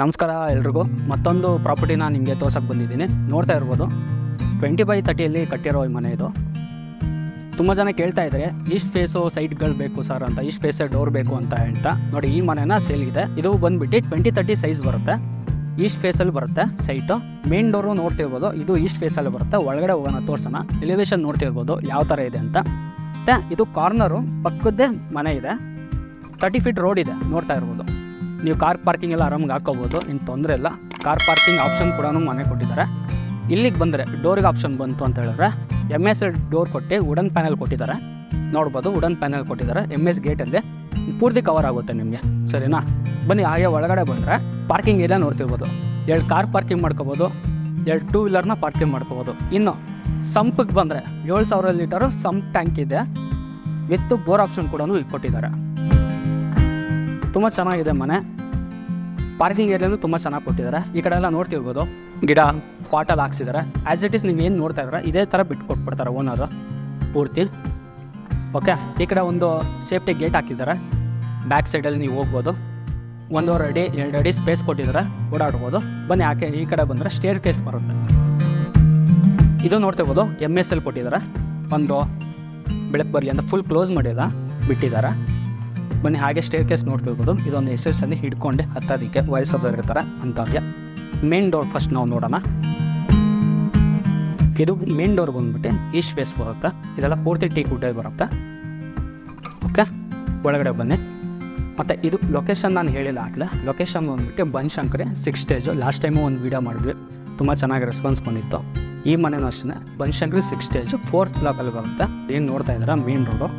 ನಮಸ್ಕಾರ ಎಲ್ರಿಗೂ. ಮತ್ತೊಂದು ಪ್ರಾಪರ್ಟಿನ ನಿಮಗೆ ತೋರ್ಸಕ್ಕೆ ಬಂದಿದ್ದೀನಿ. ನೋಡ್ತಾ ಇರ್ಬೋದು 20/30 ಕಟ್ಟಿರೋ ಈ ಮನೆ ಇದು. ತುಂಬ ಜನ ಕೇಳ್ತಾ ಇದ್ದಾರೆ ಈಸ್ಟ್ ಫೇಸು ಸೈಟ್ಗಳು ಬೇಕು ಸರ್ ಅಂತ, ಈಸ್ಟ್ ಫೇಸೇ ಡೋರ್ ಬೇಕು ಅಂತ ಹೇಳ್ತಾ. ನೋಡಿ ಈ ಮನೆನ ಸೇಲ್ಗಿದೆ. ಇದು ಬಂದುಬಿಟ್ಟು 20-30 ಸೈಜ್ ಬರುತ್ತೆ. ಈಸ್ಟ್ ಫೇಸಲ್ಲಿ ಬರುತ್ತೆ ಸೈಟು. ಮೇನ್ ಡೋರು ನೋಡ್ತಿರ್ಬೋದು, ಇದು ಈಸ್ಟ್ ಫೇಸಲ್ಲಿ ಬರುತ್ತೆ. ಒಳಗಡೆ ಹೋಗೋಣ ತೋರ್ಸೋಣ. ಎಲಿವೇಶನ್ ನೋಡ್ತಿರ್ಬೋದು ಯಾವ ಥರ ಇದೆ ಅಂತ. ಮತ್ತು ಇದು ಕಾರ್ನರು ಪಕ್ಕದ್ದೇ ಮನೆ ಇದೆ. 30 ಫೀಟ್ ರೋಡ್ ಇದೆ, ನೋಡ್ತಾ ಇರ್ಬೋದು. ನೀವು ಕಾರ್ ಪಾರ್ಕಿಂಗ್ ಎಲ್ಲ ಆರಾಮಾಗಿ ಹಾಕೋಬೋದು, ಏನು ತೊಂದರೆ ಇಲ್ಲ. ಕಾರ್ ಪಾರ್ಕಿಂಗ್ ಆಪ್ಷನ್ ಕೂಡ ಮನೆ ಕೊಟ್ಟಿದ್ದಾರೆ. ಇಲ್ಲಿಗೆ ಬಂದರೆ ಡೋರಿಗೆ ಆಪ್ಷನ್ ಬಂತು ಅಂತ ಹೇಳಿದ್ರೆ MS ಡೋರ್ ಕೊಟ್ಟು ವುಡನ್ ಪ್ಯಾನಲ್ ಕೊಟ್ಟಿದ್ದಾರೆ. ನೋಡ್ಬೋದು, ವುಡನ್ ಪ್ಯಾನಲ್ ಕೊಟ್ಟಿದ್ದಾರೆ. MS ಗೇಟಲ್ಲಿ ಪೂರ್ತಿ ಕವರ್ ಆಗುತ್ತೆ ನಿಮಗೆ, ಸರಿನಾ? ಬನ್ನಿ ಹಾಗೆ ಒಳಗಡೆ ಬಂದರೆ ಪಾರ್ಕಿಂಗ್ ಏರಿಯಾ ನೋಡ್ತಿರ್ಬೋದು. 2 ಕಾರ್ ಪಾರ್ಕಿಂಗ್ ಮಾಡ್ಕೋಬೋದು, 2 ಟೂ ವೀಲರ್ನ ಪಾರ್ಕಿಂಗ್ ಮಾಡ್ಕೋಬೋದು. ಇನ್ನು ಸಂಪಿಗೆ ಬಂದರೆ 7000 ಲೀಟರು ಸಂಪ್ ಟ್ಯಾಂಕ್ ಇದೆ, ವಿತ್ ಬೋರ್ ಆಪ್ಷನ್ ಕೂಡ ಇಲ್ಲಿ ಕೊಟ್ಟಿದ್ದಾರೆ. ತುಂಬ ಚೆನ್ನಾಗಿದೆ ಮನೆ. ಪಾರ್ಕಿಂಗ್ ಏರಿಯಾನು ತುಂಬ ಚೆನ್ನಾಗಿ ಕೊಟ್ಟಿದ್ದಾರೆ. ಈ ಕಡೆ ಎಲ್ಲ ನೋಡ್ತಿರ್ಬೋದು, ಗಿಡ ಪಾಟಲ್ಲಿ ಹಾಕ್ಸಿದ್ದಾರೆ. ಆ್ಯಸ್ ಇಟ್ ಈಸ್ ನೀವು ಏನು ನೋಡ್ತಾ ಇದ್ದಾರೆ ಇದೇ ಥರ ಬಿಟ್ಟು ಕೊಟ್ಬಿಡ್ತಾರೆ ಓನರು ಪೂರ್ತಿ. ಓಕೆ, ಈ ಕಡೆ ಒಂದು ಸೇಫ್ಟಿ ಗೇಟ್ ಹಾಕಿದ್ದಾರೆ. ಬ್ಯಾಕ್ ಸೈಡಲ್ಲಿ ನೀವು ಹೋಗ್ಬೋದು. 1.5 ಅಡಿ 2 ಅಡಿ ಸ್ಪೇಸ್ ಕೊಟ್ಟಿದ್ದಾರೆ, ಓಡಾಡ್ಬೋದು. ಬನ್ನಿ ಆಕೆ ಈ ಕಡೆ ಬಂದರೆ ಸ್ಟೇರ್ ಕೇಸ್ ಬರುತ್ತೆ. ಇದು ನೋಡ್ತಿರ್ಬೋದು MS ಕೊಟ್ಟಿದ್ದಾರೆ. ಒಂದು ಬೆಳಕು ಬರಲಿ ಅಂತ ಫುಲ್ ಕ್ಲೋಸ್ ಮಾಡಿಲ್ಲ, ಬಿಟ್ಟಿದ್ದಾರೆ. ಬನ್ನಿ ಹಾಗೆ ಸ್ಟೇರ್ ಕೇಸ್ ನೋಡ್ತಿರ್ಬೋದು. ಇದೊಂದು SS ಅಲ್ಲಿ ಹಿಡ್ಕೊಂಡೆ ಹತ್ತೋದಕ್ಕೆ ವಯಸ್ಸಾದವ್ರು ಇರ್ತಾರೆ ಅಂಥವ್ರಿಗೆ. ಮೇನ್ ಡೋರ್ ಫಸ್ಟ್ ನಾವು ನೋಡೋಣ. ಇದು ಮೇನ್ ಡೋರ್ ಬಂದ್ಬಿಟ್ಟು ಈಸ್ಟ್ ಫೇಸ್ ಬರುತ್ತೆ. ಇದೆಲ್ಲ ಪೂರ್ತಿ ಟೀಕ್ ವುಡ್ಡಲ್ಲಿ ಬರುತ್ತೆ. ಓಕೆ, ಒಳಗಡೆ ಬನ್ನಿ. ಮತ್ತು ಇದು ಲೊಕೇಶನ್ ನಾನು ಹೇಳಿಲ್ಲ ಆಗಲೇ. ಲೊಕೇಶನ್ ಬಂದ್ಬಿಟ್ಟು ಬನಶಂಕರಿ 6 ಸ್ಟೇಜು. ಲಾಸ್ಟ್ ಟೈಮು ಒಂದು ವೀಡಿಯೋ ಮಾಡಿದ್ವಿ, ತುಂಬ ಚೆನ್ನಾಗಿ ರೆಸ್ಪಾನ್ಸ್ ಬಂದಿತ್ತು. ಈ ಮನೆಯೂ ಅಷ್ಟೇ ಬನಶಂಕರಿ 6 ಸ್ಟೇಜು 4th ಬ್ಲಾಕಲ್ಲಿ ಬರುತ್ತೆ. ಏನು ನೋಡ್ತಾ ಇದ್ದೀರಾ ಮೇನ್ ರೋಡು.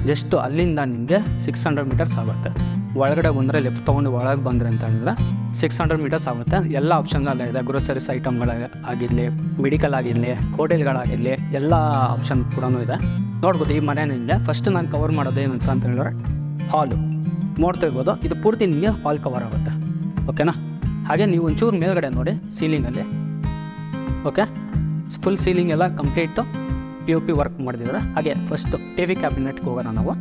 ಜಸ್ಟ್ ಅಲ್ಲಿಂದ ನಿಮಗೆ 600 ಮೀಟರ್ಸ್ ಆಗುತ್ತೆ. ಒಳಗಡೆ ಬಂದರೆ ಲೆಫ್ಟ್ ತೊಗೊಂಡು ಒಳಗೆ ಬಂದರೆ ಅಂತ ಹೇಳಿದ್ರೆ 600 ಮೀಟರ್ಸ್ ಆಗುತ್ತೆ. ಎಲ್ಲ ಆಪ್ಷನ್ಗಳೇ ಇದೆ. ಗ್ರೋಸರೀಸ್ ಐಟಮ್ಗಳಾಗಿರಲಿ, ಮೆಡಿಕಲ್ ಆಗಿರಲಿ, ಹೋಟೆಲ್ಗಳಾಗಿರಲಿ, ಎಲ್ಲ ಆಪ್ಷನ್ ಕೂಡ ಇದೆ. ನೋಡ್ಬೋದು ಈ ಮನೆಯಿಂದ ಫಸ್ಟ್ ನಾನು ಕವರ್ ಮಾಡೋದು ಏನಂತ ಅಂತ ಹೇಳಿದ್ರೆ ಹಾಲು ನೋಡ್ತಿರ್ಬೋದು. ಇದು ಪೂರ್ತಿ ನಿಮಗೆ ಹಾಲ್ ಕವರ್ ಆಗುತ್ತೆ. ಓಕೆನಾ? ಹಾಗೆ ನೀವು ಒಂಚೂರು ಮೇಲ್ಗಡೆ ನೋಡಿ ಸೀಲಿಂಗಲ್ಲಿ. ಓಕೆ, ಫುಲ್ ಸೀಲಿಂಗ್ ಎಲ್ಲ ಕಂಪ್ಲೀಟು POP ವರ್ಕ್ ಮಾಡಿದ್ದಾರೆ. ಹಾಗೆ ಫಸ್ಟು TV ಕ್ಯಾಬಿನೆಟ್ಗೆ ಹೋಗೋಣ ನಾವು.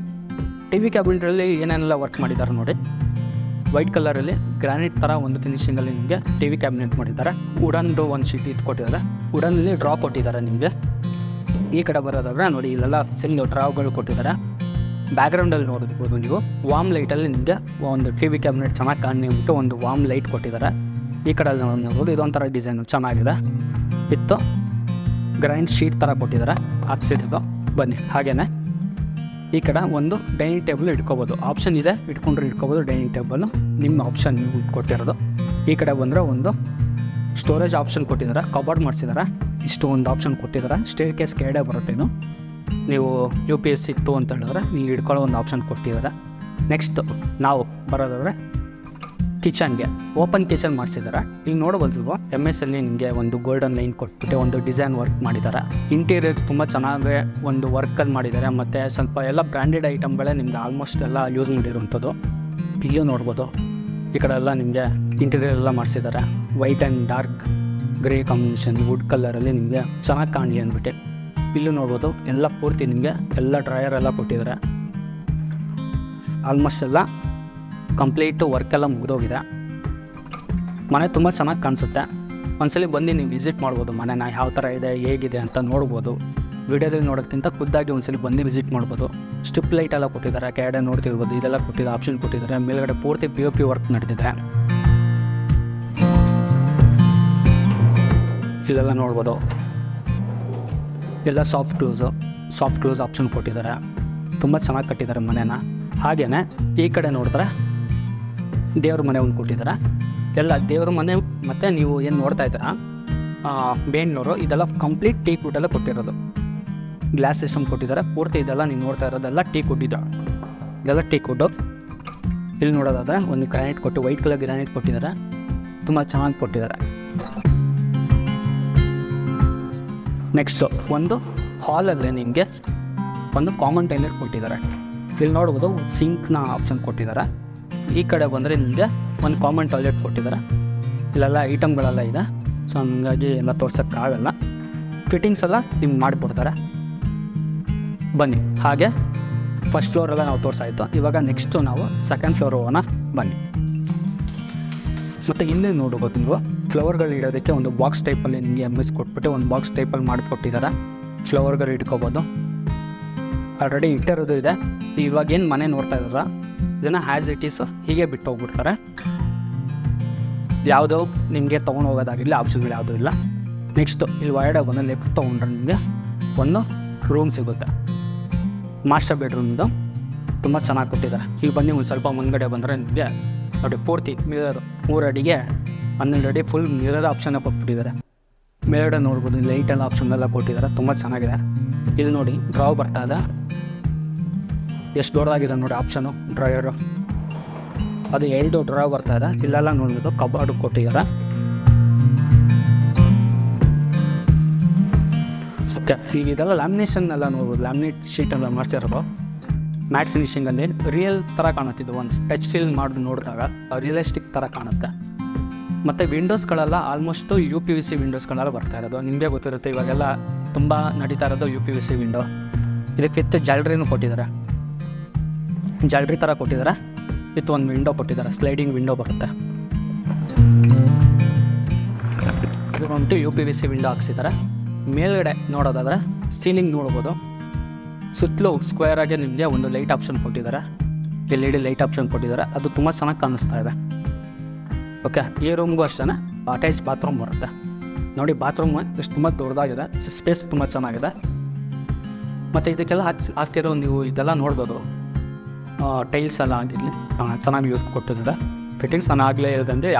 TV ಕ್ಯಾಬಿನೆಟಲ್ಲಿ ಏನೇನೆಲ್ಲ ವರ್ಕ್ ಮಾಡಿದ್ದಾರೆ ನೋಡಿ. ವೈಟ್ ಕಲರಲ್ಲಿ ಗ್ರಾನೈಟ್ ಥರ ಒಂದು ಫಿನಿಷಿಂಗಲ್ಲಿ ನಿಮಗೆ TV ಕ್ಯಾಬಿನೆಟ್ ಮಾಡಿದ್ದಾರೆ. ವುಡನ್ದು ಒಂದು ಶೀಟ್ ಇದು ಕೊಟ್ಟಿದ್ದಾರೆ. ವುಡನಲ್ಲಿ ಡ್ರಾ ಕೊಟ್ಟಿದ್ದಾರೆ ನಿಮಗೆ. ಈ ಕಡೆ ಬರೋದಾದ್ರೆ ನೋಡಿ, ಇಲ್ಲೆಲ್ಲ ಸಿಲ್ಲು ಡ್ರಾವ್ಗಳು ಕೊಟ್ಟಿದ್ದಾರೆ. ಬ್ಯಾಕ್ಗ್ರೌಂಡಲ್ಲಿ ನೋಡ್ಬೋದು ನೀವು ವಾಮ್ ಲೈಟಲ್ಲಿ ನಿಮಗೆ ಒಂದು TV ಕ್ಯಾಬಿನೆಟ್ ಚೆನ್ನಾಗಿ ಕಾಣಿಬಿಟ್ಟು ಒಂದು ವಾಮ್ ಲೈಟ್ ಕೊಟ್ಟಿದ್ದಾರೆ. ಈ ಕಡೆ ನೋಡ್ಬೋದು, ಇದೊಂಥರ ಡಿಸೈನು ಚೆನ್ನಾಗಿದೆ. ಇತ್ತು ಗ್ರೈಂಡ್ ಶೀಟ್ ಥರ ಕೊಟ್ಟಿದ್ದಾರೆ ಹಾಕ್ಸಿದ್ದು. ಬನ್ನಿ ಹಾಗೇನೆ ಈ ಕಡೆ ಒಂದು ಡೈನಿಂಗ್ ಟೇಬಲ್ ಇಟ್ಕೋಬೋದು. ಆಪ್ಷನ್ ಇದೆ, ಇಟ್ಕೊಂಡ್ರೆ ಇಟ್ಕೋಬೋದು. ಡೈನಿಂಗ್ ಟೇಬಲು ನಿಮ್ಮ ಆಪ್ಷನ್ ಕೊಟ್ಟಿರೋದು. ಈ ಕಡೆ ಬಂದರೆ ಒಂದು ಸ್ಟೋರೇಜ್ ಆಪ್ಷನ್ ಕೊಟ್ಟಿದ್ದಾರೆ. ಕಬೋರ್ಡ್ ಮಾಡಿಸಿದ್ದಾರೆ. ಇಷ್ಟು ಒಂದು ಆಪ್ಷನ್ ಕೊಟ್ಟಿದ್ದಾರೆ. ಸ್ಟೇರ್ ಕೇಸ್ ಕೆಳಗಡೆ ಬರುತ್ತೆ. ಇದು ನೀವು UPS ಇತ್ತು ಅಂತ ಹೇಳಿದ್ರೆ ನೀವು ಇಟ್ಕೊಳ್ಳೋ ಒಂದು ಆಪ್ಷನ್ ಕೊಟ್ಟಿದ್ದಾರೆ. ನೆಕ್ಸ್ಟ್ ನಾವು ಬರೋದಾದ್ರೆ ಕಿಚನ್ಗೆ ಓಪನ್ ಕಿಚನ್ ಮಾಡಿಸಿದ್ದಾರೆ. ಈಗ ನೋಡ್ಬೋದಲ್ವ MS ಅಲ್ಲಿ ನಿಮಗೆ ಒಂದು ಗೋಲ್ಡನ್ ಲೈನ್ ಕೊಟ್ಬಿಟ್ಟು ಒಂದು ಡಿಸೈನ್ ವರ್ಕ್ ಮಾಡಿದ್ದಾರೆ. ಇಂಟೀರಿಯರ್ ತುಂಬ ಚೆನ್ನಾಗಿ ಒಂದು ವರ್ಕಲ್ಲಿ ಮಾಡಿದ್ದಾರೆ. ಮತ್ತು ಸ್ವಲ್ಪ ಎಲ್ಲ ಬ್ರ್ಯಾಂಡೆಡ್ ಐಟಮ್ಗಳೇ ನಿಮಗೆ ಆಲ್ಮೋಸ್ಟ್ ಎಲ್ಲ ಯೂಸ್ ಮಾಡಿರುವಂಥದ್ದು. ಇಲ್ಲೂ ನೋಡ್ಬೋದು, ಈ ಕಡೆ ಎಲ್ಲ ನಿಮಗೆ ಇಂಟೀರಿಯರ್ ಎಲ್ಲ ಮಾಡಿಸಿದ್ದಾರೆ. White and dark grey combination wood ಕಲರಲ್ಲಿ ನಿಮಗೆ ಚೆನ್ನಾಗಿ ಕಾಣಲಿ ಅಂದ್ಬಿಟ್ಟು. ಇಲ್ಲೂ ನೋಡ್ಬೋದು ಎಲ್ಲ ಪೂರ್ತಿ ನಿಮಗೆ ಎಲ್ಲ ಡ್ರಾಯರ್ ಎಲ್ಲ ಕೊಟ್ಟಿದ್ದಾರೆ. ಆಲ್ಮೋಸ್ಟ್ ಎಲ್ಲ ಕಂಪ್ಲೀಟು ವರ್ಕೆಲ್ಲ ಮುಗಿದೋಗಿದೆ. ಮನೆ ತುಂಬ ಚೆನ್ನಾಗಿ ಕಾಣಿಸುತ್ತೆ. ಒಂದ್ಸಲಿ ಬಂದು ನೀವು ವಿಸಿಟ್ ಮಾಡ್ಬೋದು. ಮನೆನ ಯಾವ ಥರ ಇದೆ ಹೇಗಿದೆ ಅಂತ ನೋಡ್ಬೋದು. ವಿಡಿಯೋದಲ್ಲಿ ನೋಡೋಕ್ಕಿಂತ ಖುದ್ದಾಗಿ ಒಂದ್ಸಲಿ ಬಂದು ವಿಸಿಟ್ ಮಾಡ್ಬೋದು. ಸ್ಟ್ರಿಪ್ ಲೈಟ್ ಎಲ್ಲ ಕೊಟ್ಟಿದ್ದಾರೆ, ಕೆಳಗಡೆ ನೋಡ್ತಿರ್ಬೋದು. ಇದೆಲ್ಲ ಕೊಟ್ಟಿದ್ದಾರೆ, ಆಪ್ಷನ್ ಕೊಟ್ಟಿದ್ದಾರೆ. ಮೇಲ್ಗಡೆ ಪೂರ್ತಿ POP ವರ್ಕ್ ನಡೆದಿದೆ. ಇದೆಲ್ಲ ನೋಡ್ಬೋದು, ಎಲ್ಲ ಸಾಫ್ಟ್ ಕ್ಲೋಸ್ ಆಪ್ಷನ್ ಕೊಟ್ಟಿದ್ದಾರೆ. ತುಂಬ ಚೆನ್ನಾಗಿ ಕಟ್ಟಿದ್ದಾರೆ ಮನೆನ. ಹಾಗೆಯೇ ಈ ಕಡೆ ನೋಡಿದ್ರೆ ದೇವ್ರ ಮನೆ ಒಂದು ಕೊಟ್ಟಿದ್ದಾರೆ. ಎಲ್ಲ ದೇವ್ರ ಮನೆ. ಮತ್ತು ನೀವು ಏನು ನೋಡ್ತಾ ಇದ್ದೀರಾ ಬೇಂಗ್ಳೂರು, ಇದೆಲ್ಲ ಕಂಪ್ಲೀಟ್ ಟೀಕ್ ವುಡ್ಡೆಲ್ಲ ಕೊಟ್ಟಿರೋದು. ಗ್ಲಾಸ್ ಸಿಸ್ಟಮ್ ಕೊಟ್ಟಿದ್ದಾರೆ ಪೂರ್ತಿ. ಇದೆಲ್ಲ ನೀವು ನೋಡ್ತಾ ಇರೋದೆಲ್ಲ ಟೀಕ್ ವುಡ್ ಇದೆ. ಇದೆಲ್ಲ ಟೀಕ್ ವುಡ್ಡು. ಇಲ್ಲಿ ನೋಡೋದಾದರೆ ಒಂದು ಗ್ರಾನೈಟ್ ಕೊಟ್ಟು ವೈಟ್ ಕಲರ್ ಗ್ರಾನೈಟ್ ಕೊಟ್ಟಿದ್ದಾರೆ. ತುಂಬ ಚೆನ್ನಾಗಿ ಕೊಟ್ಟಿದ್ದಾರೆ. ನೆಕ್ಸ್ಟು ಒಂದು ಹಾಲಲ್ಲೇ ನಿಮಗೆ ಒಂದು ಕಾಮನ್ ಟಾಯ್ಲೆಟ್ ಕೊಟ್ಟಿದ್ದಾರೆ. ಇಲ್ಲಿ ನೋಡ್ಬೋದು ಸಿಂಕ್ನ ಆಪ್ಷನ್ ಕೊಟ್ಟಿದ್ದಾರೆ. ಈ ಕಡೆ ಬಂದರೆ ನಿಮಗೆ ಒಂದು ಕಾಮನ್ ಟಾಯ್ಲೆಟ್ ಕೊಟ್ಟಿದ್ದಾರೆ. ಇಲ್ಲೆಲ್ಲ ಐಟಮ್ಗಳೆಲ್ಲ ಇದೆ. ಸೊ ಹಂಗಾಗಿ ಎಲ್ಲ ತೋರ್ಸೋಕ್ಕಾಗಲ್ಲ. ಫಿಟ್ಟಿಂಗ್ಸ್ ಎಲ್ಲ ನಿಮ್ಗೆ ಮಾಡಿಕೊಡ್ತಾರೆ. ಬನ್ನಿ ಹಾಗೆ ಫಸ್ಟ್ ಫ್ಲೋರೆಲ್ಲ ನಾವು ತೋರಿಸಾಯಿತು. ಇವಾಗ ನೆಕ್ಸ್ಟು ನಾವು ಸೆಕೆಂಡ್ ಫ್ಲೋರ್ ಹೋಗೋಣ. ಬನ್ನಿ. ಮತ್ತು ಇಲ್ಲೇ ನೋಡ್ಬೋದು ನೀವು ಫ್ಲವರ್ಗಳು ಇಡೋದಕ್ಕೆ ಒಂದು ಬಾಕ್ಸ್ ಟೈಪಲ್ಲಿ ನಿಮಗೆ MS ಕೊಟ್ಬಿಟ್ಟು ಒಂದು ಬಾಕ್ಸ್ ಟೈಪಲ್ಲಿ ಮಾಡಿಕೊಟ್ಟಿದ್ದಾರೆ. ಫ್ಲವರ್ಗಳು ಇಟ್ಕೋಬೋದು. ಆಲ್ರೆಡಿ ಇಟ್ಟಿರೋದು ಇದೆ. ಇವಾಗೇನು ಮನೆ ನೋಡ್ತಾ ಇದ್ದಾರ ಇದನ್ನು ಹ್ಯಾಸ್ ಇಟ್ ಈಸು ಹೀಗೆ ಬಿಟ್ಟು ಹೋಗ್ಬಿಡ್ತಾರೆ. ಯಾವುದೋ ನಿಮಗೆ ತೊಗೊಂಡು ಹೋಗೋದಾಗಿಲ್ಲ, ಆಪ್ಷನ್ಗಳು ಯಾವುದೂ ಇಲ್ಲ. ನೆಕ್ಸ್ಟು ಇಲ್ಲಿ ಹೊರಗಡೆ ಬಂದು ಲೆಫ್ಟ್ ತೊಗೊಂಡ್ರೆ ನಿಮಗೆ ಒಂದು ರೂಮ್ ಸಿಗುತ್ತೆ. ಮಾಸ್ಟರ್ ಬೆಡ್ರೂಮ್ದು ತುಂಬ ಚೆನ್ನಾಗಿ ಕೊಟ್ಟಿದ್ದಾರೆ. ಈಗ ಬನ್ನಿ ಒಂದು ಸ್ವಲ್ಪ ಮುಂದ್ಗಡೆ ಬಂದರೆ ನಿಮಗೆ ನೋಡಿ ಪೂರ್ತಿ ಮಿರರ್ 3 ಅಡಿಗೆ 12 ಅಡಿ ಫುಲ್ ಮಿರರ್ ಆಪ್ಷನ್ನ ಕೊಟ್ಬಿಟ್ಟಿದ್ದಾರೆ. ಮೇಲ್ಗಡೆ ನೋಡ್ಬೋದು ಲೈಟೆಲ್ಲ ಆಪ್ಷನ್ನೆಲ್ಲ ಕೊಟ್ಟಿದ್ದಾರೆ, ತುಂಬ ಚೆನ್ನಾಗಿದೆ. ಇಲ್ಲಿ ನೋಡಿ ಡ್ರಾವ್ ಬರ್ತಾ ಇದೆ, ಎಷ್ಟು ದೊಡ್ಡದಾಗಿದೆ ನೋಡಿ ಆಪ್ಷನು ಡ್ರಾಯರು. ಅದು 2 ಡ್ರಾವ್ ಬರ್ತಾ ಇದೆ. ಇಲ್ಲೆಲ್ಲ ನೋಡ್ಬೋದು ಕಬಾರ್ಡ್ ಕೊಟ್ಟಿದ್ದಾರೆ. ಓಕೆ, ಈಗ ಇದೆಲ್ಲ ಲ್ಯಾಮಿನೇಷನ್ ಎಲ್ಲ ನೋಡ್ಬೋದು. ಲ್ಯಾಮಿನೇಟ್ ಶೀಟೆಲ್ಲ ಮಾಡ್ತಿರೋದು ಮ್ಯಾಟ್ ಫಿನಿಷಿಂಗಲ್ಲಿ ರಿಯಲ್ ಥರ ಕಾಣುತ್ತಿದ್ದು. ಒಂದು ಟಚ್ ಫೀಲ್ ಮಾಡಿ ನೋಡಿದಾಗ ರಿಯಲಿಸ್ಟಿಕ್ ಥರ ಕಾಣುತ್ತೆ. ಮತ್ತು ವಿಂಡೋಸ್ಗಳೆಲ್ಲ ಆಲ್ಮೋಸ್ಟು UPVC ವಿಂಡೋಸ್ಗಳೆಲ್ಲ ಬರ್ತಾ ಇರೋದು ನಿಮಗೆ ಗೊತ್ತಿರುತ್ತೆ. ಇವಾಗೆಲ್ಲ ತುಂಬ ನಡೀತಾ ಇರೋದು UPVC ವಿಂಡೋ. ಇದಕ್ಕೆ ವಿತ್ ಜಾಲ್ರಿನೂ ಕೊಟ್ಟಿದ್ದಾರೆ, ಜಾಲ್ರಿ ಥರ ಕೊಟ್ಟಿದ್ದಾರೆ. ವಿತ್ ಒಂದು ವಿಂಡೋ ಕೊಟ್ಟಿದ್ದಾರೆ, ಸ್ಲೈಡಿಂಗ್ ವಿಂಡೋ ಬರುತ್ತೆ. ಇದು ಬಂತು UPVC ವಿಂಡೋ ಹಾಕ್ಸಿದ್ದಾರೆ. ಮೇಲ್ಗಡೆ ನೋಡೋದಾದರೆ ಸೀಲಿಂಗ್ ನೋಡ್ಬೋದು. ಸುತ್ತಲೂ ಸ್ಕ್ವೇರ್ ಆಗಿ ನಿಮಗೆ ಒಂದು ಲೈಟ್ ಆಪ್ಷನ್ ಕೊಟ್ಟಿದ್ದಾರೆ, LED ಲೈಟ್ ಆಪ್ಷನ್ ಕೊಟ್ಟಿದ್ದಾರೆ. ಅದು ತುಂಬ ಚೆನ್ನಾಗಿ ಕಾಣಿಸ್ತಾ ಇದೆ. ಓಕೆ, ಈ ರೂಮ್ಗೂ ಅಷ್ಟೇ ಅಟ್ಯಾಚ್ ಬಾತ್ರೂಮ್ ಬರುತ್ತೆ. ನೋಡಿ ಬಾತ್ರೂಮ್ ಎಷ್ಟು ತುಂಬ ದೊಡ್ಡದಾಗಿದೆ, ಸ್ಪೇಸ್ ತುಂಬ ಚೆನ್ನಾಗಿದೆ. ಮತ್ತು ಇದಕ್ಕೆಲ್ಲ ಹಾಕ್ತಿರೋ ನೀವು ಇದೆಲ್ಲ ನೋಡ್ಬೋದು. ಟೈಲ್ಸ್ ಎಲ್ಲ ಆಗಿರಲಿ ಚೆನ್ನಾಗಿ ಯೂಸ್ ಕೊಟ್ಟಿದ್ದಾರೆ. ಫಿಟ್ಟಿಂಗ್ಸ್ ನಾನು ಆಗಲೇ ಹೇಳಿದಂದರೆ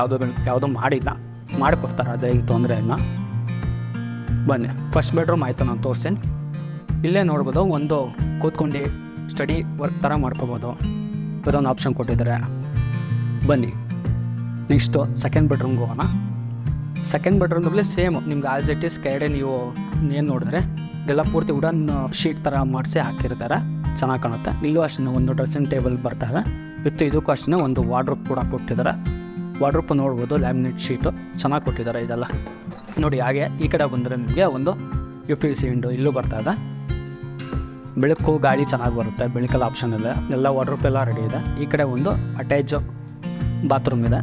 ಯಾವುದೂ ಮಾಡಿಲ್ಲ, ಮಾಡಿಕೊಡ್ತಾರೆ, ಅದೇನು ತೊಂದರೆ ಇಲ್ಲ. ಬನ್ನಿ ಫಸ್ಟ್ ಬೆಡ್ರೂಮ್ ಆಯಿತು ನಾನು ತೋರಿಸ್ತೀನಿ. ಇಲ್ಲೇ ನೋಡ್ಬೋದು ಒಂದು ಕೂತ್ಕೊಂಡು ಸ್ಟಡಿ ವರ್ಕ್ ಥರ ಮಾಡ್ಕೋಬೋದು, ಇದೊಂದು ಆಪ್ಷನ್ ಕೊಟ್ಟಿದ್ದಾರೆ. ಬನ್ನಿ ನೆಕ್ಸ್ಟು ಸೆಕೆಂಡ್ ಬೆಡ್ರೂಮ್ಗೆ ಹೋಗೋಣ. ಸೆಕೆಂಡ್ ಬೆಡ್ರೂಮ್ನಲ್ಲಿ ಸೇಮ್ ನಿಮ್ಗೆ ಆಸ್ ಇಟ್ ಈಸ್ ಕೆಳಗಡೆ ನೀವು ಏನು ನೋಡಿದ್ರೆ ಇದೆಲ್ಲ ಪೂರ್ತಿ ವುಡನ್ ಶೀಟ್ ಥರ ಮಾಡಿಸಿ ಹಾಕಿರ್ತಾರೆ, ಚೆನ್ನಾಗಿ ಕಾಣುತ್ತೆ. ಇಲ್ಲೂ ಅಷ್ಟೇ ಒಂದು ಡ್ರೆಸ್ಸಿಂಗ್ ಟೇಬಲ್ ಬರ್ತಾರೆ. ವಿತ್ ಇದಕ್ಕೂ ಅಷ್ಟೇ ಒಂದು ವಾರ್ಡ್ರೋಬ್ ಕೂಡ ಕೊಟ್ಟಿದ್ದಾರೆ. ವಾರ್ಡ್ರೋಬ್ ನೋಡ್ಬೋದು, ಲ್ಯಾಮಿನೇಟ್ ಶೀಟು ಚೆನ್ನಾಗಿ ಕೊಟ್ಟಿದ್ದಾರೆ. ಇದೆಲ್ಲ ನೋಡಿ. ಹಾಗೆ ಈ ಕಡೆ ಬಂದರೆ ನಿಮಗೆ ಒಂದು UPVC ವಿಂಡೋ ಇಲ್ಲೂ ಬರ್ತಾ ಇದೆ. ಬೆಳಕು ಗಾಳಿ ಚೆನ್ನಾಗಿ ಬರುತ್ತೆ, ಬೆಳಕಲ್ಲ ಆಪ್ಷನ್ ಇದೆ. ಎಲ್ಲ ವಾರ್ಡ್ರೋಬ್ ಎಲ್ಲ ರೆಡಿ ಇದೆ. ಈ ಕಡೆ ಒಂದು ಅಟ್ಯಾಚ್ ಬಾತ್ರೂಮ್ ಇದೆ,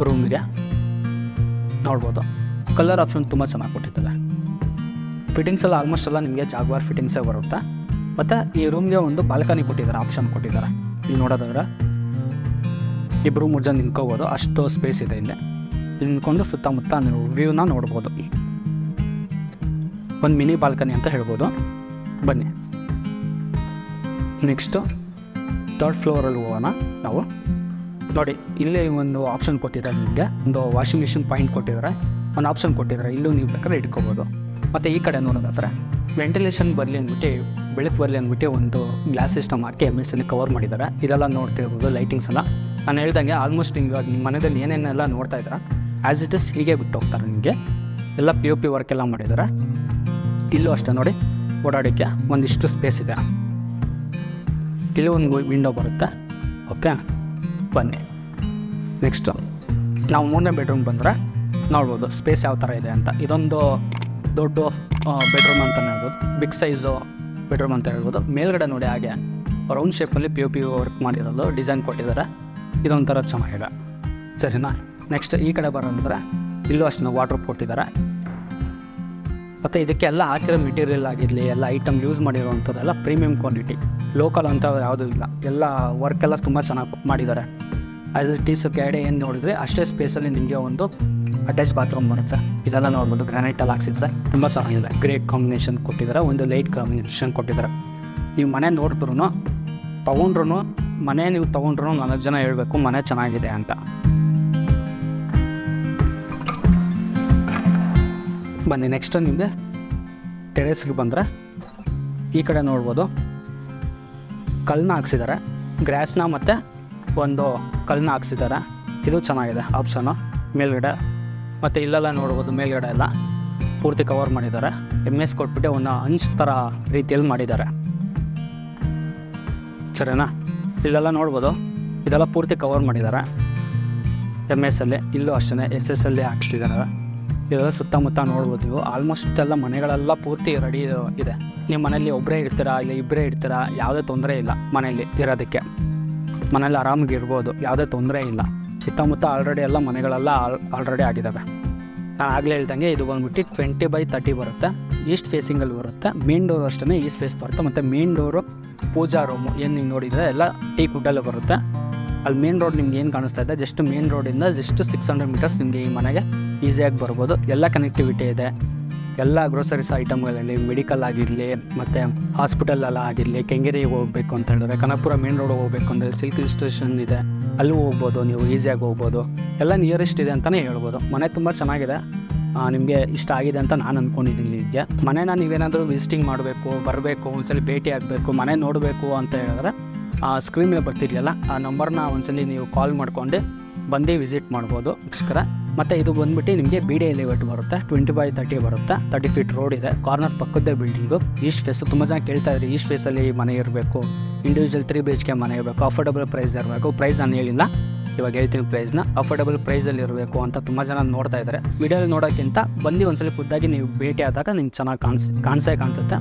ರೂಮ್ ಇದೆ ನೋಡ್ಬೋದು. ಕಲರ್ ಆಪ್ಷನ್ ತುಂಬ ಚೆನ್ನಾಗಿ ಕೊಟ್ಟಿದ್ದಾರೆ. ಫಿಟ್ಟಿಂಗ್ಸ್ ಎಲ್ಲ ಆಲ್ಮೋಸ್ಟ್ ಎಲ್ಲ ನಿಮಗೆ ಜಾಗ್ವಾರ್ ಫಿಟ್ಟಿಂಗ್ಸೇ ಬರುತ್ತೆ. ಮತ್ತು ಈ ರೂಮ್ಗೆ ಒಂದು ಬಾಲ್ಕನಿ ಕೊಟ್ಟಿದ್ದಾರೆ, ಆಪ್ಷನ್ ಕೊಟ್ಟಿದ್ದಾರೆ. ಇಲ್ಲಿ ನೋಡೋದಾದ್ರೆ 2-3 ಜನ ನಿಂತ್ಕೋಬೋದು, ಅಷ್ಟು ಸ್ಪೇಸ್ ಇದೆ. ಇಲ್ಲಿ ನಿಂತ್ಕೊಂಡು ಸುತ್ತಮುತ್ತ ನೀವು ವ್ಯೂನ ನೋಡ್ಬೋದು. ಒಂದು ಮಿನಿ ಬಾಲ್ಕನಿ ಅಂತ ಹೇಳ್ಬೋದು. ಬನ್ನಿ ನೆಕ್ಸ್ಟು 3rd ಫ್ಲೋರಲ್ಲಿ ಹೋಗೋಣ ನಾವು. ನೋಡಿ ಇಲ್ಲಿ ಒಂದು ಆಪ್ಷನ್ ಕೊಟ್ಟಿದ್ದಾರೆ, ನಿಮಗೆ ಒಂದು ವಾಷಿಂಗ್ ಮಿಷಿನ್ ಪಾಯಿಂಟ್ ಕೊಟ್ಟಿದ್ದಾರೆ, ಒಂದು ಆಪ್ಷನ್ ಕೊಟ್ಟಿದ್ದಾರೆ. ಇಲ್ಲೂ ನೀವು ಬೇಕಾದ್ರೆ ಇಟ್ಕೋಬೋದು. ಮತ್ತು ಈ ಕಡೆ ನೋಡೋದಾದ್ರೆ ವೆಂಟಿಲೇಷನ್ ಬರಲಿ ಅಂದ್ಬಿಟ್ಟು, ಬೆಳಕು ಬರಲಿ ಅಂದ್ಬಿಟ್ಟು ಒಂದು ಗ್ಲಾಸ್ ಸಿಸ್ಟಮ್ ಹಾಕಿ MS ಕವರ್ ಮಾಡಿದ್ದಾರೆ. ಇದೆಲ್ಲ ನೋಡ್ತಿರ್ಬೋದು ಲೈಟಿಂಗ್ಸ್ ಎಲ್ಲ. ನಾನು ಹೇಳ್ದಂಗೆ ಆಲ್ಮೋಸ್ಟ್ ಇವಾಗ ನಿಮ್ಮ ಮನೆಯಲ್ಲಿ ಏನೇನೆಲ್ಲ ನೋಡ್ತಾ ಇದ್ದಾರೆ ಆ್ಯಸ್ ಇಟ್ ಇಸ್ ಹೀಗೆ ಬಿಟ್ಟು ಹೋಗ್ತಾರೆ. ನಿಮಗೆ ಎಲ್ಲ POP ವರ್ಕ್ ಎಲ್ಲ ಮಾಡಿದ್ದಾರೆ. ಇಲ್ಲೂ ಅಷ್ಟೇ ನೋಡಿ, ಓಡಾಡೋಕ್ಕೆ ಒಂದಿಷ್ಟು ಸ್ಪೇಸ್ ಇದೆ. ಇಲ್ಲಿ ಒಂದು ವಿಂಡೋ ಬರುತ್ತೆ. ಓಕೆ, ಬನ್ನಿ ನೆಕ್ಸ್ಟು ನಾವು 3ನೇ ಬೆಡ್ರೂಮ್ ಬಂದರೆ ನೋಡ್ಬೋದು ಸ್ಪೇಸ್ ಯಾವ ಥರ ಇದೆ ಅಂತ. ಇದೊಂದು ದೊಡ್ಡ ಬೆಡ್ರೂಮ್ ಅಂತಲೇ ಹೇಳ್ಬೋದು, ಬಿಗ್ ಸೈಜು ಬೆಡ್ರೂಮ್ ಅಂತ ಹೇಳ್ಬೋದು. ಮೇಲ್ಗಡೆ ನೋಡಿ ಹಾಗೆ ರೌಂಡ್ ಶೇಪಲ್ಲಿ POP ವರ್ಕ್ ಮಾಡಿರೋದು ಡಿಸೈನ್ ಕೊಟ್ಟಿದ್ದಾರೆ. ಇದೊಂಥರ ಚೆನ್ನಾಗಿದೆ, ಸರಿನಾ. ನೆಕ್ಸ್ಟ್ ಈ ಕಡೆ ಬರೋಂದ್ರೆ ಇಲ್ಲೂ ಅಷ್ಟೇ ವಾರ್ಡ್ರೋಬ್ ಕೊಟ್ಟಿದ್ದಾರೆ. ಮತ್ತು ಇದಕ್ಕೆಲ್ಲ ಹಾಕಿರೋ ಮೆಟೀರಿಯಲ್ ಆಗಿರಲಿ, ಎಲ್ಲ ಐಟಮ್ ಯೂಸ್ ಮಾಡಿರೋವಂಥದ್ದೆಲ್ಲ ಪ್ರೀಮಿಯಂ ಕ್ವಾಲಿಟಿ, ಲೋಕಲ್ ಅಂತ ಯಾವುದೂ ಇಲ್ಲ. ಎಲ್ಲ ವರ್ಕೆಲ್ಲ ತುಂಬ ಚೆನ್ನಾಗಿ ಮಾಡಿದ್ದಾರೆ. ಆ್ಯಸ್ ಇಟ್ ಈಸ್ ಕೆಳಗಡೆ ಏನು ನೋಡಿದರೆ ಅಷ್ಟೇ ಸ್ಪೇಸಲ್ಲಿ ನಿಮಗೆ ಒಂದು ಅಟ್ಯಾಚ್ ಬಾತ್ರೂಮ್ ಬರುತ್ತೆ. ಇದೆಲ್ಲ ನೋಡ್ಬೋದು, ಗ್ರಾನೈಟಲ್ಲಿ ಹಾಕ್ಸಿದ್ರೆ ತುಂಬ ಚೆನ್ನಾಗಿದೆ. ಗ್ರೇಟ್ ಕಾಂಬಿನೇಷನ್ ಕೊಟ್ಟಿದ್ದಾರೆ, ಒಂದು ಲೈಟ್ ಕಾಂಬಿನೇಷನ್ ಕೊಟ್ಟಿದ್ದಾರೆ. ನೀವು ಮನೆ ನೋಡಿದ್ರೂ ತೊಗೊಂಡ್ರು ಮನೆ ನೀವು ತೊಗೊಂಡ್ರು 4 ಜನ ಹೇಳಬೇಕು ಮನೆ ಚೆನ್ನಾಗಿದೆ ಅಂತ. ಬನ್ನಿ ನೆಕ್ಸ್ಟ್ ನಿಮಗೆ ಟೆರೇಸ್ಗೆ ಬಂದರೆ ಈ ಕಡೆ ನೋಡ್ಬೋದು ಕಲ್ಲನ್ನ ಹಾಕ್ಸಿದ್ದಾರೆ, ಗ್ರಾಸ್ನ ಮತ್ತು ಒಂದು ಕಲ್ಲನ್ನ ಹಾಕ್ಸಿದ್ದಾರೆ. ಇದು ಚೆನ್ನಾಗಿದೆ ಆಪ್ಷನು ಮೇಲ್ಗಡೆ. ಮತ್ತು ಇಲ್ಲೆಲ್ಲ ನೋಡ್ಬೋದು ಮೇಲ್ಗಡೆ ಎಲ್ಲ ಪೂರ್ತಿ ಕವರ್ ಮಾಡಿದ್ದಾರೆ. MS ಕೊಟ್ಬಿಟ್ಟು ಒಂದು ಅಂಚ್ ಥರ ರೀತಿಯಲ್ಲಿ ಮಾಡಿದ್ದಾರೆ, ಸರಿನಾ. ಇಲ್ಲೆಲ್ಲ ನೋಡ್ಬೋದು ಇದೆಲ್ಲ ಪೂರ್ತಿ ಕವರ್ ಮಾಡಿದ್ದಾರೆ MS ಅಲ್ಲಿ. ಇಲ್ಲೂ ಅಷ್ಟೇ SS ಅಲ್ಲಿ ಹಾಕ್ತಿದ್ದಾರೆ. ಇದೆಲ್ಲ ಸುತ್ತಮುತ್ತ ನೋಡ್ಬೋದು ನೀವು. ಆಲ್ಮೋಸ್ಟ್ ಎಲ್ಲ ಮನೆಗಳೆಲ್ಲ ಪೂರ್ತಿ ರೆಡಿ ಇದೆ. ನೀವು ಮನೇಲಿ ಒಬ್ಬರೇ ಇರ್ತೀರಾ ಇಲ್ಲ ಇಬ್ಬರೇ ಇರ್ತೀರಾ, ಯಾವುದೇ ತೊಂದರೆ ಇಲ್ಲ ಮನೇಲಿ ಇರೋದಕ್ಕೆ. ಮನೇಲಿ ಆರಾಮಾಗಿ ಇರ್ಬೋದು, ಯಾವುದೇ ತೊಂದರೆ ಇಲ್ಲ. ಸುತ್ತಮುತ್ತ ಆಲ್ರೆಡಿ ಎಲ್ಲ ಮನೆಗಳೆಲ್ಲ ಆಲ್ರೆಡಿ ಆಗಿದ್ದಾವೆ. ನಾನು ಆಗಲೇ ಹೇಳ್ದಂಗೆ ಇದು ಬಂದ್ಬಿಟ್ಟು 20/30 ಬರುತ್ತೆ. ಈಸ್ಟ್ ಫೇಸಿಂಗಲ್ಲಿ ಬರುತ್ತೆ. ಮೇನ್ ಡೋರು ಅಷ್ಟೇ ಈಸ್ಟ್ ಫೇಸ್ ಬರುತ್ತೆ. ಮತ್ತು ಮೇನ್ ಡೋರು ಪೂಜಾ ರೂಮು ಏನು ನೀವು ನೋಡಿದರೆ ಎಲ್ಲ ಟೀಕ್ ವುಡ್ಡಲ್ಲೇ ಬರುತ್ತೆ. ಅಲ್ಲಿ ಮೇನ್ ರೋಡ್ ನಿಮ್ಗೆ ಏನು ಕಾಣಿಸ್ತಾ ಇದೆ, ಜಸ್ಟ್ ಮೇನ್ ರೋಡಿಂದ ಜಸ್ಟ್ 600 ಮೀಟರ್ಸ್ ನಿಮಗೆ ಈ ಮನೆಗೆ ಈಸಿಯಾಗಿ ಬರ್ಬೋದು. ಎಲ್ಲ ಕನೆಕ್ಟಿವಿಟಿ ಇದೆ. ಎಲ್ಲ ಗ್ರೋಸರೀಸ್ ಐಟಮ್ಗಳಲ್ಲಿ ಮೆಡಿಕಲ್ ಆಗಿರಲಿ ಮತ್ತು ಹಾಸ್ಪಿಟಲೆಲ್ಲ ಆಗಿರಲಿ, ಕೆಂಗೇರಿಗೆ ಹೋಗಬೇಕು ಅಂತ ಹೇಳಿದ್ರೆ, ಕನಕಪುರ ಮೇನ್ ರೋಡ್ ಹೋಗಬೇಕು ಅಂದರೆ ಸಿಲ್ಕ್ ಸ್ಟೇಷನ್ ಇದೆ, ಅಲ್ಲೂ ಹೋಗ್ಬೋದು, ನೀವು ಈಸಿಯಾಗಿ ಹೋಗ್ಬೋದು. ಎಲ್ಲ ನಿಯರೆಸ್ಟ್ ಇದೆ ಅಂತಲೇ ಹೇಳ್ಬೋದು. ಮನೆ ತುಂಬ ಚೆನ್ನಾಗಿದೆ. ನಿಮಗೆ ಇಷ್ಟ ಆಗಿದೆ ಅಂತ ನಾನು ಅಂದ್ಕೊಂಡಿದ್ದೀನಿ. ಇದಕ್ಕೆ ಮನೇನ ನೀವೇನಾದರೂ ವಿಸಿಟಿಂಗ್ ಮಾಡಬೇಕು, ಬರಬೇಕು, ಒಂದ್ಸಲ ಭೇಟಿ ಆಗಬೇಕು, ಮನೆ ನೋಡಬೇಕು ಅಂತ ಹೇಳಿದ್ರೆ ಸ್ಕ್ರೀನ್ ಮೇಲೆ ಬರ್ತಿರಲಿಲ್ಲ ಆ ನಂಬರ್ನ ಒಂದ್ಸಲಿ ನೀವು ಕಾಲ್ ಮಾಡ್ಕೊಂಡು ಬಂದು ವಿಸಿಟ್ ಮಾಡ್ಬೋದು ವೀಕ್ಷಕರ. ಮತ್ತು ಇದು ಬಂದ್ಬಿಟ್ಟು ನಿಮಗೆ BD ಎಲಿವೇಟ್ ಬರುತ್ತೆ. 20/30 ಬರುತ್ತೆ. 30 ಫೀಟ್ ರೋಡ್ ಇದೆ. ಕಾರ್ನರ್ ಪಕ್ಕದ ಬಿಲ್ಡಿಂಗು. ಈಸ್ಟ್ ಫೇಸು ತುಂಬ ಜನ ಕೇಳ್ತಾ ಇದ್ರಿ, ಈಸ್ಟ್ ಫೇಸಲ್ಲಿ ಮನೆ ಇರಬೇಕು, ಇಂಡಿವಿಜುವಲ್ 3 BHK ಮನೆ ಇರಬೇಕು, ಅಫೋರ್ಡಬಲ್ ಪ್ರೈಸ್ ಇರಬೇಕು. ಪ್ರೈಸ್ ನಾನು ಹೇಳಿಲ್ಲ, ಇವಾಗ ಹೇಳ್ತೀನಿ ಪ್ರೈಸ್ನ. ಅಫೋರ್ಡಬಲ್ ಪ್ರೈಸಲ್ಲಿ ಇರಬೇಕು ಅಂತ ತುಂಬ ಜನ ನೋಡ್ತಾ ಇದ್ದಾರೆ. ವಿಡಿಯೋಲಿ ನೋಡೋಕ್ಕಿಂತ ಬಂದು ಒಂದ್ಸಲ ಖುದ್ದಾಗಿ ನೀವು ಭೇಟಿ ಆದಾಗ ನಿಮ್ಗೆ ಚೆನ್ನಾಗಿ ಕಾಣಿಸುತ್ತೆ.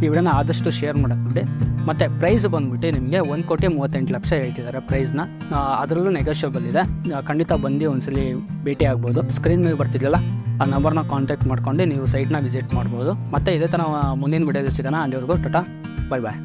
ಈ ವಿಡಿಯೋನ ಆದಷ್ಟು ಶೇರ್ ಮಾಡೋಕ್ಕೆ ನೋಡಿ. ಮತ್ತು ಪ್ರೈಸ್ ಬಂದುಬಿಟ್ಟು ನಿಮಗೆ 1,38,00,000 ಹೇಳ್ತಿದ್ದಾರೆ ಪ್ರೈಸ್ನ. ಅದರಲ್ಲೂ ನೆಗೋಷಿಯಬಲ್ ಇದೆ. ಖಂಡಿತ ಬಂದು ಒಂದ್ಸಲಿ ಭೇಟಿ ಆಗ್ಬೋದು. ಸ್ಕ್ರೀನ್ ಮೇಲೆ ಬರ್ತಿದ್ದಿಲ್ಲ ಆ ನಂಬರ್ನ ಕಾಂಟ್ಯಾಕ್ಟ್ ಮಾಡ್ಕೊಂಡು ನೀವು ಸೈಟ್ನ ವಿಸಿಟ್ ಮಾಡ್ಬೋದು. ಮತ್ತು ಇದೇ ಥರ ಮುಂದಿನ ವಿಡಿಯೋದಲ್ಲಿ ಸಿಗೋಣ. ಅಲ್ಲಿವರೆಗೂ ಟಾಟಾ, ಬಾಯ್ ಬಾಯ್.